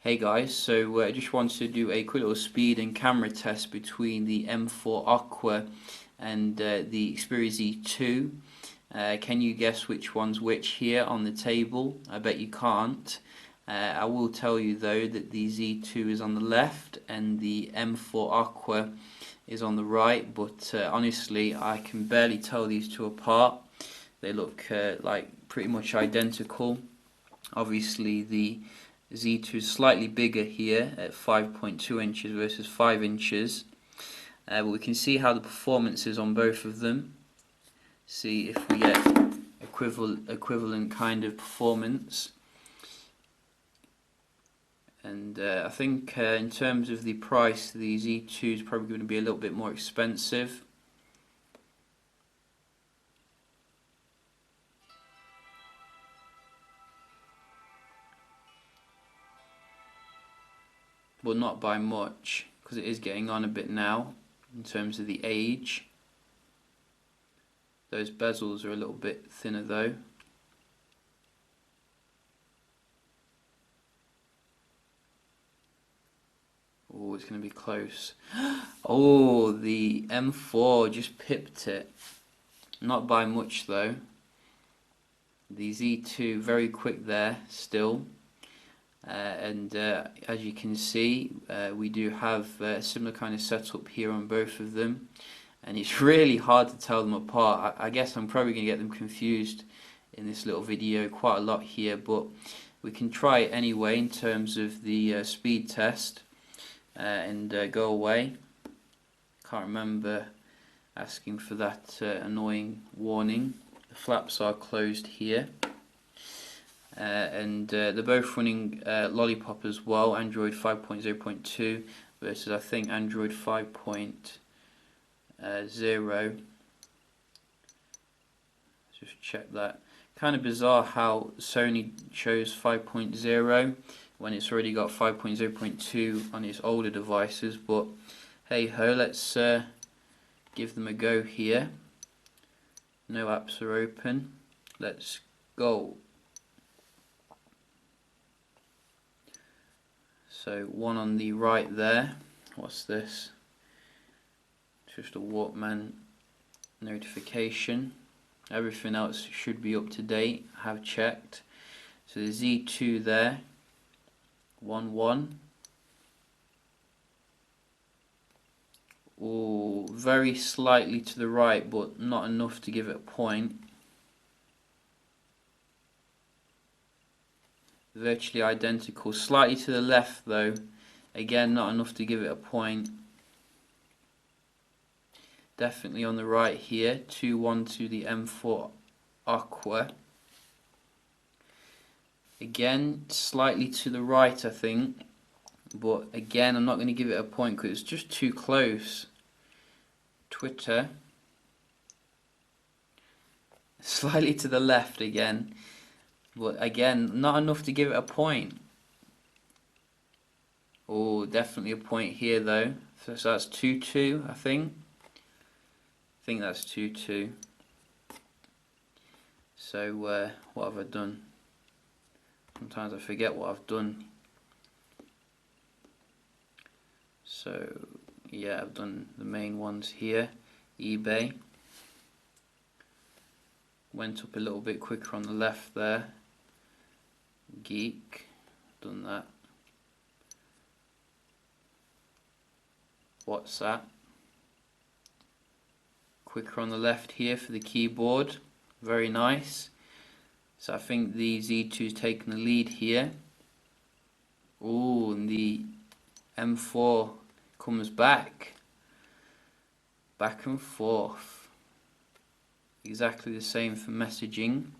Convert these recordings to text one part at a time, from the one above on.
Hey guys, so I just wanted to do a quick little speed and camera test between the M4 Aqua and the Xperia Z2. Can you guess which one's which here on the table? I bet you can't. I will tell you though that the Z2 is on the left and the M4 Aqua is on the right, but honestly I can barely tell these two apart. They look like pretty much identical. Obviously the Z2 is slightly bigger here at 5.2 inches versus 5 inches, but we can see how the performance is on both of them. See if we get equivalent kind of performance. And I think in terms of the price, the Z2 is probably going to be a little bit more expensive. But not by much, because it is getting on a bit now in terms of the age. Those bezels are a little bit thinner though. Oh, it's going to be close. Oh, the M4 just pipped it. Not by much though. The Z2 very quick there still. And as you can see, we do have a similar kind of setup here on both of them, and it's really hard to tell them apart. I guess I'm probably going to get them confused in this little video quite a lot here, but we can try it anyway in terms of the speed test and go away. Can't remember asking for that annoying warning. The flaps are closed here. And they're both running Lollipop as well, Android 5.0.2 versus I think Android 5.0. Just check that. Kind of bizarre how Sony chose 5.0 when it's already got 5.0.2 on its older devices, but hey ho, let's give them a go here. No apps are open. Let's go. So one on the right there, what's this? Just a Walkman notification. Everything else should be up to date, I have checked. So the Z2 there, 1.1. Oh, very slightly to the right, but not enough to give it a point. Virtually identical, slightly to the left though, again not enough to give it a point. Definitely on the right here, 2-1 to the M4 Aqua. Again slightly to the right I think, but again I'm not going to give it a point because it's just too close. Twitter, slightly to the left again, but again not enough to give it a point. Oh, definitely a point here though. So that's 2-2 I think. I think that's 2-2. So what have I done? Sometimes I forget what I've done. So yeah, I've done the main ones here. eBay. Went up a little bit quicker on the left there. Geek, done that. WhatsApp, quicker on the left here for the keyboard, very nice. So I think the Z2's taken the lead here. Oh, and the M4 comes back and forth. Exactly the same for messaging.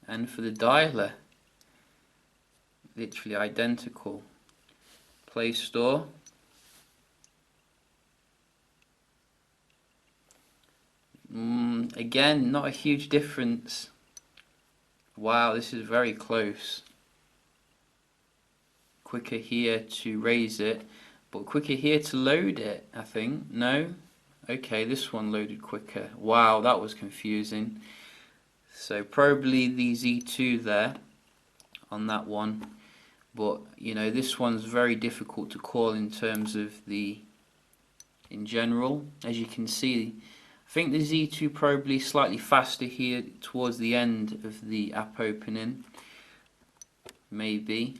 And for the dialer, literally identical. Play Store, again not a huge difference. Wow, this is very close. Quicker here to raise it, but quicker here to load it I think. No? Okay, this one loaded quicker. Wow, that was confusing. So probably the Z2 there on that one, but you know, this one's very difficult to call in terms of in general. As you can see, I think the Z2 probably slightly faster here towards the end of the app opening, maybe,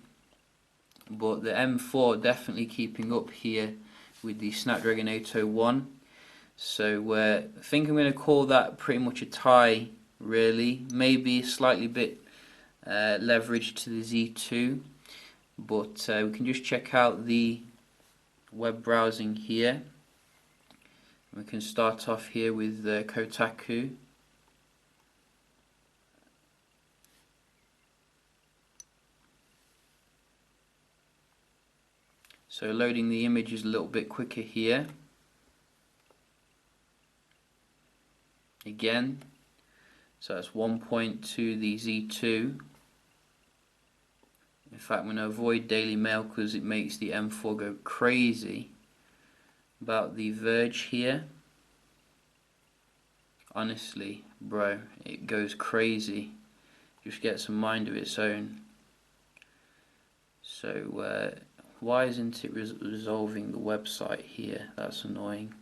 but the M4 definitely keeping up here with the Snapdragon 801. So I think I'm going to call that pretty much a tie, really. Maybe slightly bit leverage to the Z2, but we can just check out the web browsing here. We can start off here with Kotaku. So loading the image is a little bit quicker here. Again, so that's 1 point to the Z2. In fact, I'm going to avoid Daily Mail because it makes the M4 go crazy. About the Verge here, honestly, bro, it goes crazy. Just gets a mind of its own. So why isn't it resolving the website here? That's annoying.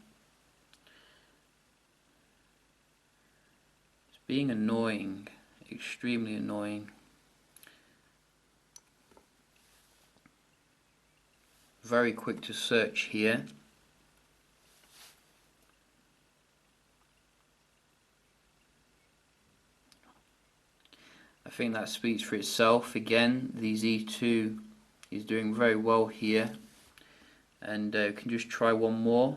It's being annoying, extremely annoying. Very quick to search here. I think that speaks for itself. Again, the Z2 is doing very well here, and can just try one more.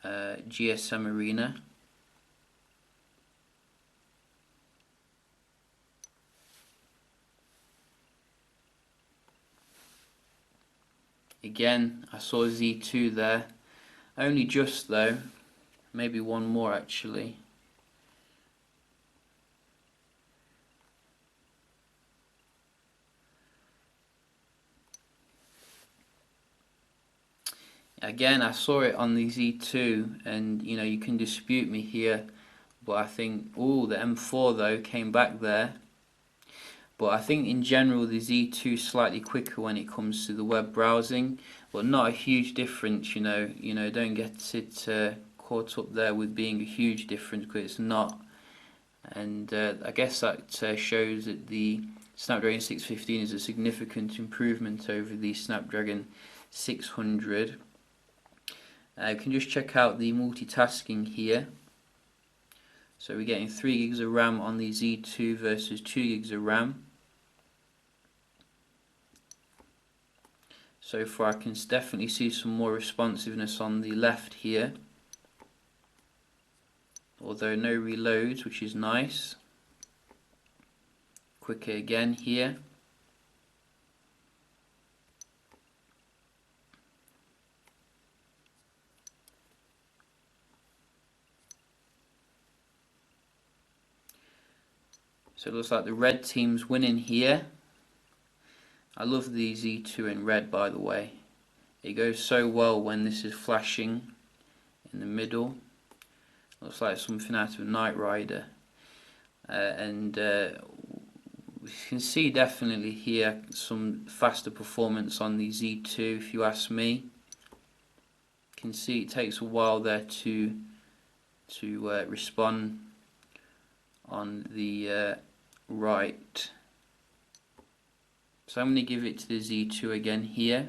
GSM Arena. Again, I saw Z2 there, only just though, maybe one more actually. Again, I saw it on the Z2, and you know, you can dispute me here, but I think, oh, the M4 though came back there. But I think in general the Z2 is slightly quicker when it comes to the web browsing, but not a huge difference. You know, don't get it caught up there with being a huge difference, because it's not. And I guess that shows that the Snapdragon 615 is a significant improvement over the Snapdragon 600. You can just check out the multitasking here. So we're getting 3 gigs of RAM on the Z2 versus 2 gigs of RAM. So far I can definitely see some more responsiveness on the left here, although no reloads, which is nice. Quicker again here. So it looks like the red team's winning here. I love the Z2 in red, by the way. It goes so well when this is flashing in the middle. Looks like something out of Knight Rider. And we can see definitely here some faster performance on the Z2, if you ask me. You can see it takes a while there to respond on the right. So I'm going to give it to the Z2 again here,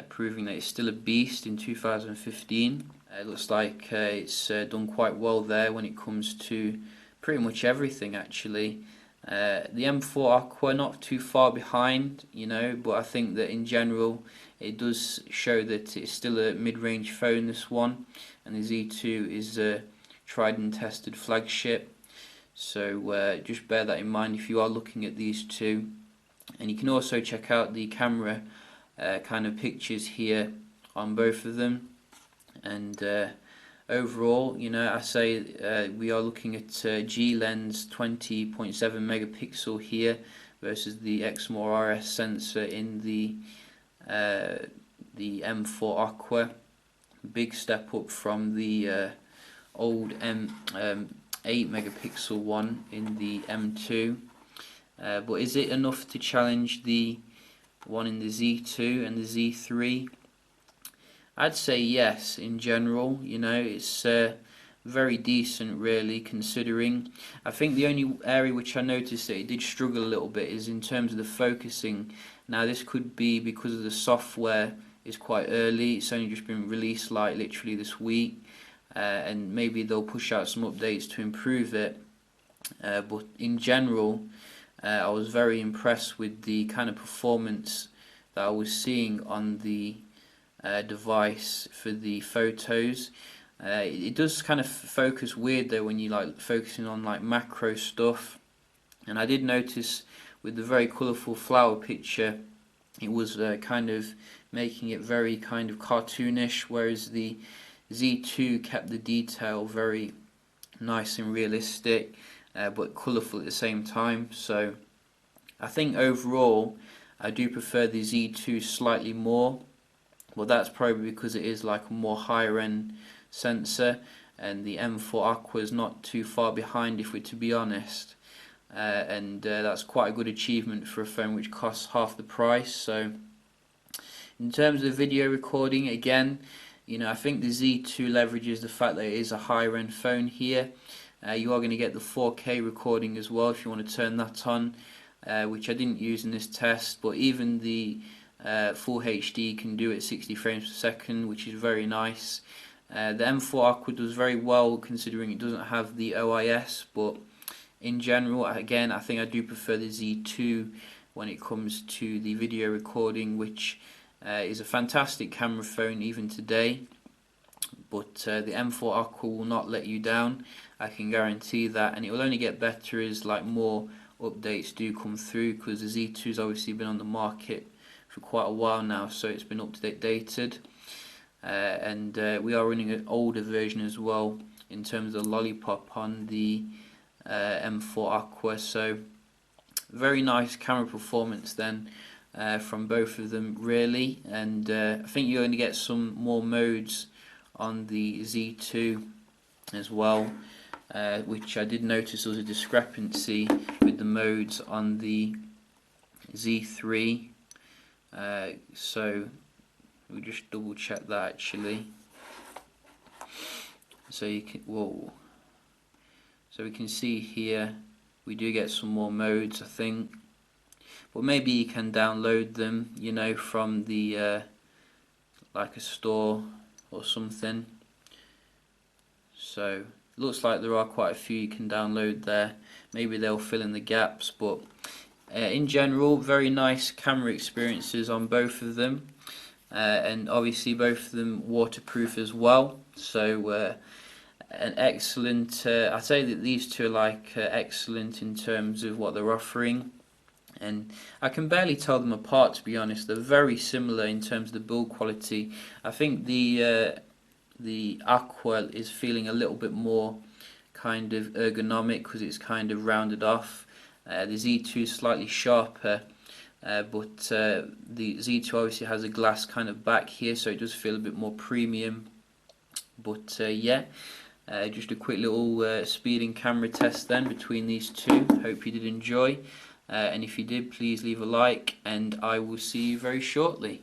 proving that it's still a beast in 2015. It looks like it's done quite well there when it comes to pretty much everything actually. The M4 Aqua not too far behind, you know, but I think that in general it does show that it's still a mid-range phone, this one, and the Z2 is a tried and tested flagship. So just bear that in mind if you are looking at these two. And you can also check out the camera kind of pictures here on both of them. And overall, you know, I say we are looking at G lens 20.7 megapixel here versus the Exmor RS sensor in the M4 Aqua. Big step up from the old 8 megapixel one in the M2, but is it enough to challenge the one in the Z2 and the Z3? I'd say yes. In general, you know, it's very decent really, considering. I think the only area which I noticed that it did struggle a little bit is in terms of the focusing. Now this could be because of the software is quite early, it's only just been released like literally this week, and maybe they'll push out some updates to improve it, but in general I was very impressed with the kind of performance that I was seeing on the device for the photos. It does kind of focus weird though when you like focusing on like macro stuff, and I did notice with the very colourful flower picture it was kind of making it very kind of cartoonish, whereas the Z2 kept the detail very nice and realistic, but colourful at the same time. So I think overall I do prefer the Z2 slightly more. Well, that's probably because it is like a more higher end sensor, and the M4 Aqua is not too far behind, if we're to be honest, and that's quite a good achievement for a phone which costs half the price. So in terms of video recording, again, you know, I think the Z2 leverages the fact that it is a higher end phone here. You are going to get the 4K recording as well if you want to turn that on, which I didn't use in this test, but even the full HD can do it 60 frames per second, which is very nice. The M4 Aqua does very well considering it doesn't have the OIS, but in general, again, I think I do prefer the Z2 when it comes to the video recording, which is a fantastic camera phone even today. But the M4 Aqua will not let you down, I can guarantee that, and it will only get better as like more updates do come through, because the Z2 has obviously been on the market for quite a while now, so it's been updated, and we are running an older version as well in terms of lollipop on the M4 Aqua. So very nice camera performance then from both of them really, and I think you're going to get some more modes on the Z2 as well, which I did notice there was a discrepancy with the modes on the Z3. So we'll just double check that actually. So you can, whoa. So we can see here we do get some more modes, I think, but maybe you can download them, you know, from the like a store or something. So it looks like there are quite a few you can download there. Maybe they'll fill in the gaps, but in general, very nice camera experiences on both of them, and obviously both of them waterproof as well. So an excellent, I'd say that these two are like excellent in terms of what they're offering, and I can barely tell them apart, to be honest. They're very similar in terms of the build quality. I think the Aqua is feeling a little bit more kind of ergonomic because it's kind of rounded off. The Z2 is slightly sharper, but the Z2 obviously has a glass kind of back here, so it does feel a bit more premium. But yeah, just a quick little speed and camera test then between these two. Hope you did enjoy, and if you did, please leave a like, and I will see you very shortly.